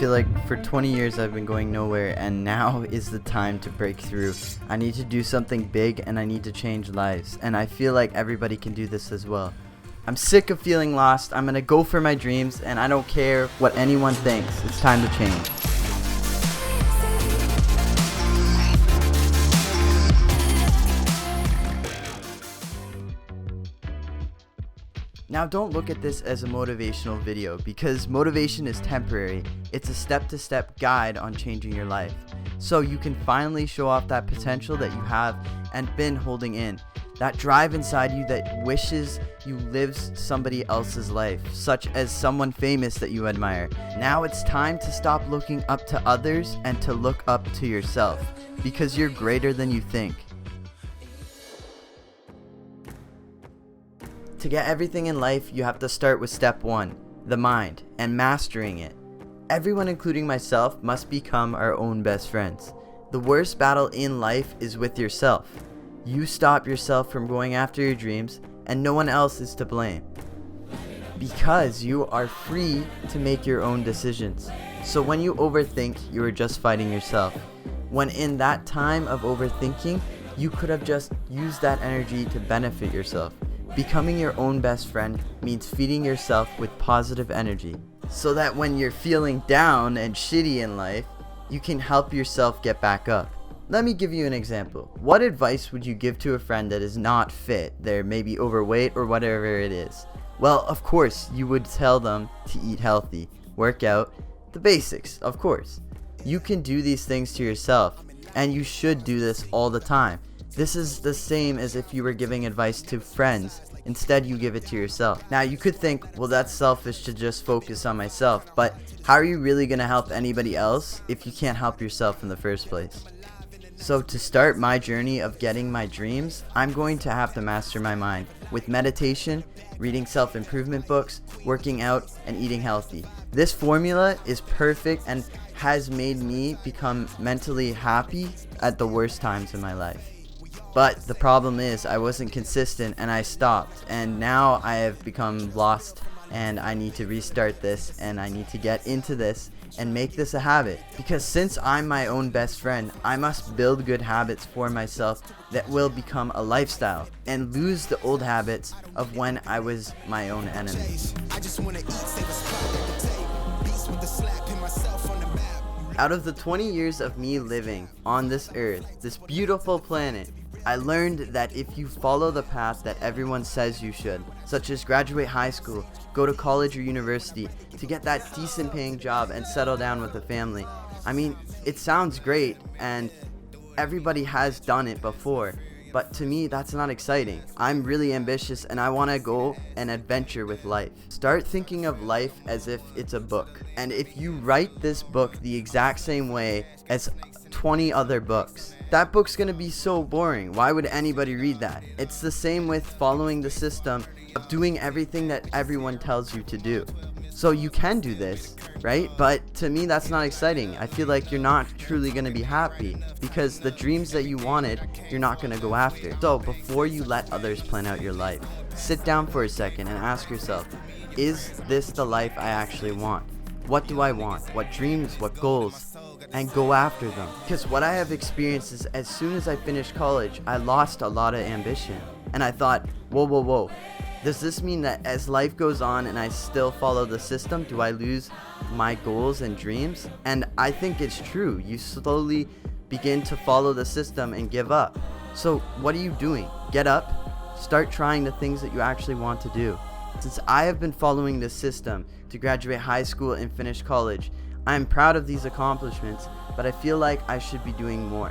feel like for 20 years I've been going nowhere, and now is the time to break through. I need to do something big, and I need to change lives, and I feel like everybody can do this as well. I'm sick of feeling lost. I'm gonna go for my dreams, and I don't care what anyone thinks. It's time to change. Now don't look at this as a motivational video, because motivation is temporary. It's a step-to-step guide on changing your life. So you can finally show off that potential that you have and been holding in. That drive inside you that wishes you lived somebody else's life, such as someone famous that you admire. Now it's time to stop looking up to others and to look up to yourself, because you're greater than you think. To get everything in life, you have to start with step 1, the mind, and mastering it. Everyone, including myself, must become our own best friends. The worst battle in life is with yourself. You stop yourself from going after your dreams, and no one else is to blame. Because you are free to make your own decisions. So when you overthink, you are just fighting yourself. When in that time of overthinking, you could have just used that energy to benefit yourself. Becoming your own best friend means feeding yourself with positive energy, so that when you're feeling down and shitty in life, you can help yourself get back up. Let me give you an example. What advice would you give to a friend that is not fit? They're maybe overweight or whatever it is. Well, of course, you would tell them to eat healthy, work out, the basics, of course. You can do these things to yourself, and you should do this all the time. This is the same as if you were giving advice to friends. Instead, you give it to yourself. Now, you could think, well, that's selfish to just focus on myself, but how are you really going to help anybody else if you can't help yourself in the first place? So to start my journey of getting my dreams, I'm going to have to master my mind with meditation, reading self-improvement books, working out, and eating healthy. This formula is perfect and has made me become mentally happy at the worst times in my life. But the problem is I wasn't consistent and I stopped, and now I have become lost, and I need to restart this, and I need to get into this and make this a habit. Because since I'm my own best friend, I must build good habits for myself that will become a lifestyle and lose the old habits of when I was my own enemy. Out of the 20 years of me living on this earth, this beautiful planet, I learned that if you follow the path that everyone says you should, such as graduate high school, go to college or university, to get that decent paying job and settle down with a family. I mean, it sounds great and everybody has done it before, but to me that's not exciting. I'm really ambitious and I want to go and adventure with life. Start thinking of life as if it's a book. And if you write this book the exact same way as 20 other books, that book's gonna be so boring. Why would anybody read that? It's the same with following the system of doing everything that everyone tells you to do. So you can do this, right? But to me, that's not exciting. I feel like you're not truly gonna be happy because the dreams that you wanted, you're not gonna go after. So before you let others plan out your life, sit down for a second and ask yourself, is this the life I actually want? What do I want? What dreams? What goals? And go after them. Because what I have experienced is as soon as I finished college, I lost a lot of ambition. And I thought, whoa. Does this mean that as life goes on and I still follow the system, do I lose my goals and dreams? And I think it's true. You slowly begin to follow the system and give up. So what are you doing? Get up, start trying the things that you actually want to do. Since I have been following this system to graduate high school and finish college, I am proud of these accomplishments, but I feel like I should be doing more.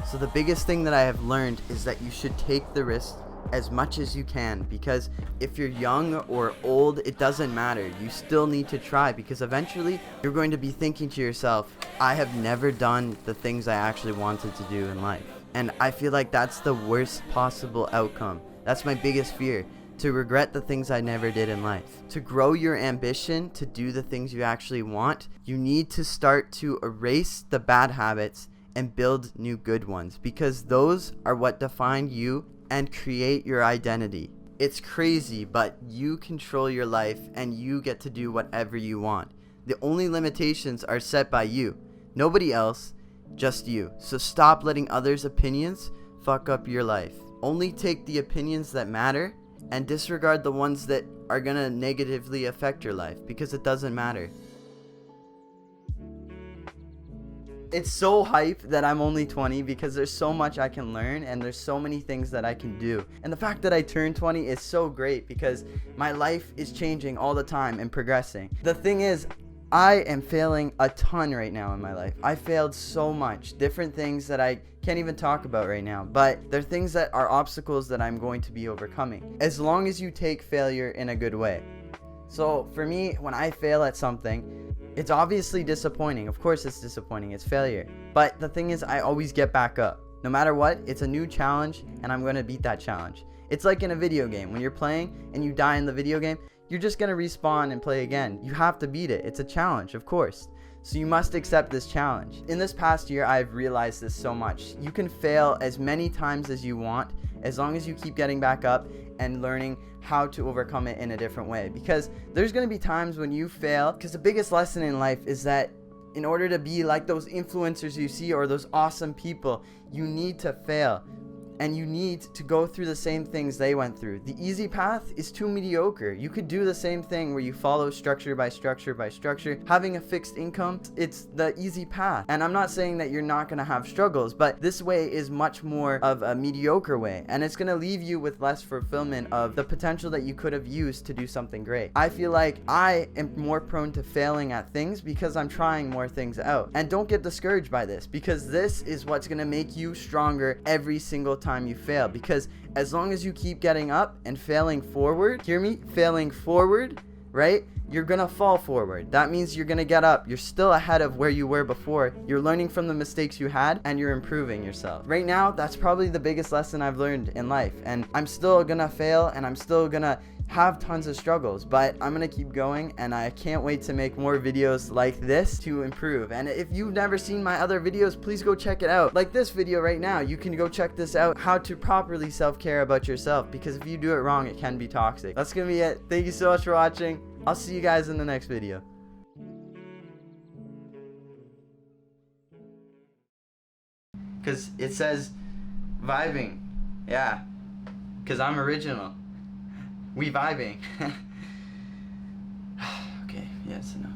So the biggest thing that I have learned is that you should take the risk as much as you can, because if you're young or old, it doesn't matter. You still need to try, because eventually you're going to be thinking to yourself, I have never done the things I actually wanted to do in life. And I feel like that's the worst possible outcome. That's my biggest fear. To regret the things I never did in life. To grow your ambition to do the things you actually want, you need to start to erase the bad habits and build new good ones, because those are what define you and create your identity. It's crazy, but you control your life and you get to do whatever you want. The only limitations are set by you. Nobody else, just you. So stop letting others' opinions fuck up your life. Only take the opinions that matter and disregard the ones that are gonna negatively affect your life, because it doesn't matter. It's so hype that I'm only 20 because there's so much I can learn and there's so many things that I can do. And the fact that I turned 20 is so great because my life is changing all the time and progressing. The thing is, I am failing a ton right now in my life. I failed so much, different things that I can't even talk about right now, but they're things that are obstacles that I'm going to be overcoming, as long as you take failure in a good way. So for me, when I fail at something, it's obviously disappointing. Of course it's disappointing, it's failure. But the thing is, I always get back up. No matter what, it's a new challenge and I'm going to beat that challenge. It's like in a video game. When you're playing and you die in the video game, you're just going to respawn and play again. You have to beat it. It's a challenge, of course. So you must accept this challenge. In this past year, I've realized this so much. You can fail as many times as you want, as long as you keep getting back up and learning how to overcome it in a different way. Because there's going to be times when you fail, because the biggest lesson in life is that in order to be like those influencers you see or those awesome people, you need to fail. And you need to go through the same things they went through. The easy path is too mediocre. You could do the same thing where you follow structure by structure by structure. Having a fixed income, it's the easy path. And I'm not saying that you're not gonna have struggles, but this way is much more of a mediocre way. And it's gonna leave you with less fulfillment of the potential that you could have used to do something great. I feel like I am more prone to failing at things because I'm trying more things out. And don't get discouraged by this, because this is what's gonna make you stronger every single time you fail. Because as long as you keep getting up and failing forward, hear me, failing forward, right, you're gonna fall forward. That means you're gonna get up. You're still ahead of where you were before. You're learning from the mistakes you had and you're improving yourself. Right now, that's probably the biggest lesson I've learned in life, and I'm still gonna fail and I'm still gonna have tons of struggles, but I'm gonna keep going, and I can't wait to make more videos like this to improve. And if you've never seen my other videos, please go check it out. Like this video right now, you can go check this out, how to properly self-care about yourself, because if you do it wrong, it can be toxic. That's gonna be it. Thank you so much for watching. I'll see you guys in the next video. Because it says vibing. Yeah, because I'm original. We vibing. Okay, yeah, it's enough.